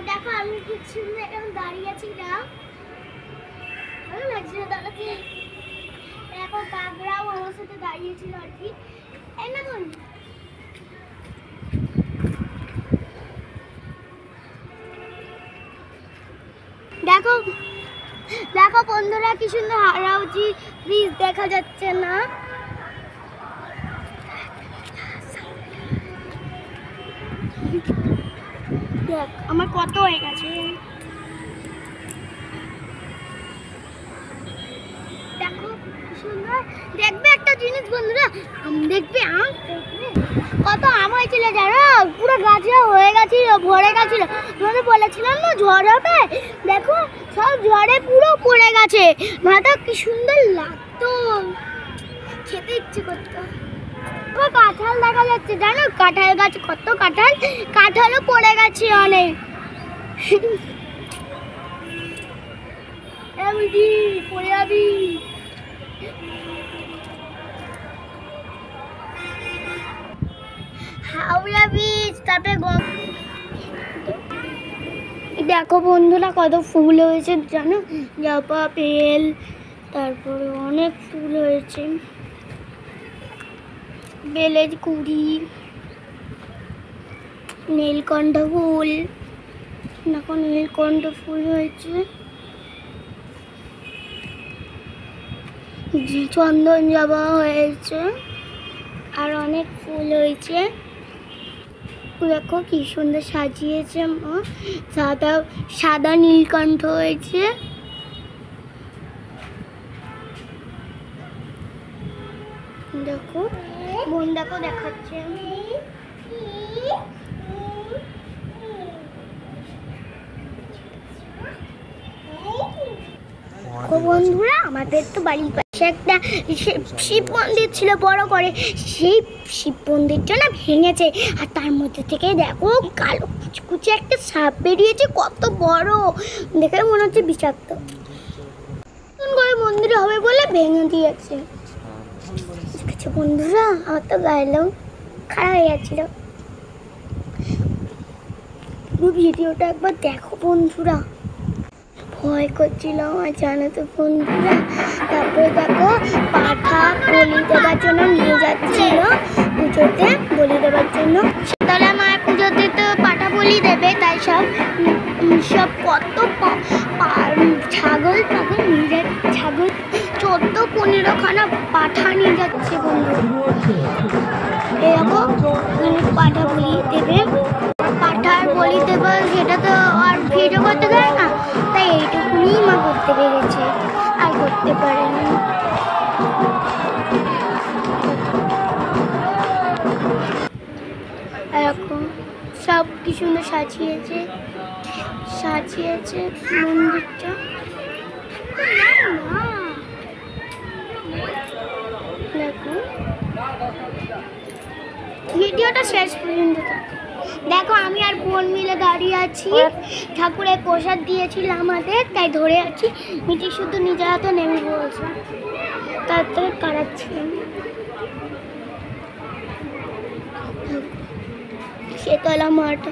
আর দেখো আমি কি সুন্দর এখানে দাঁড়িয়ে আছি না, ভালো লাগছে দাদাকে। এখন কাকড়াও আমার সাথে দাঁড়িয়েছিল আর কি। এই না বোন, দেখো দেখো বন্ধুরা কি সুন্দর হারাউজি ব্রিজ দেখা যাচ্ছে না? দেখ আমার কত হয়ে গেছে। দেখো কি সুন্দর। দেখবে একটা জিনিস বন্ধুরা, দেখবে কত আম হয়েছিল জানো, পুরো গাছে হয়ে গেছিল, ভরে গেছিল। তোমাদের বলেছিলাম না ঝড় হবে, দেখো সব ঝড়ে পুরো পড়ে গেছে। মাথা কি সুন্দর লাগতো, খেতে ইচ্ছে করতো। কাঁঠাল দেখা যাচ্ছে জানো, কাঁঠাল গাছ, কত কাঁঠাল, কাঁঠালও পড়ে গেছে অনেক। পড়ে যাবি। হাওড়া ব্রিজ, তারপরে দেখো বন্ধুরা কত ফুল হয়েছে জানো, জবা, বেল, তারপরে অনেক ফুল হয়েছে, বেলের কুড়ি, নীলকণ্ঠ ফুল, দেখো নীলকণ্ঠ ফুল হয়েছে, চন্দন জবা হয়েছে, আর অনেক ফুল হয়েছে। দেখো কি সুন্দর সাজিয়েছে মা, সাদা সাদা নীলকণ্ঠ হয়েছে। দেখো বোন, দেখো দেখাচ্ছে বন্ধুরা, আমাদের তো বাড়ির পাশে একটা শিব মন্দির ছিল বড় করে, সেই শিব মন্দিরটা না ভেঙেছে, আর তার মধ্যে থেকে দেখো কালো কুচকুচে একটা সাপ বেরিয়েছে, কত বড়, দেখে মনে হচ্ছে বিষাক্ত। করে মন্দির হবে বলে ভেঙে দিয়েছে। বন্ধুরা আমার তো গায়েও খারাপ হয়ে যাচ্ছিল। পুরো ভিডিওটা একবার দেখো বন্ধুরা, ভয় করছিল আমার জানো তো বন্ধুরা। তারপরে দেখো পাঠা বলি দেওয়ার জন্য নিয়ে যাচ্ছিল পুজোতে, বলি দেওয়ার জন্য। শীতলা মায়ের পুজোতে তো পাঠা বলি দেবে, তাই সব কত ছাগল নিয়ে যাচ্ছে, ছাগল 14-15খানা পাঠা নিয়ে যাচ্ছে বন্ধু। এরকম পাঠা বলি দেবে, পাঠার বলি দেবে, সেটা তো আর ভিডিও করতে দেয় না, তাই এইটুকুনি মা করতে পেরেছে, আর করতে পারেনি। এখন সব কি সুন্দর সাজিয়েছে মন্দিরটা। দেখো ভিডিওটা শেষ পর্যন্ত দেখো। আমি আর বোন মিলে দাঁড়িয়ে আছি, ঠাকুরের প্রসাদ দিয়েছিল আমাদের, তাই ধরে আছি। মিটি শুধু নিজের হাতে নেমে বলছে, তারপরে কাটাচ্ছিলাম। শীতলা মাঠ,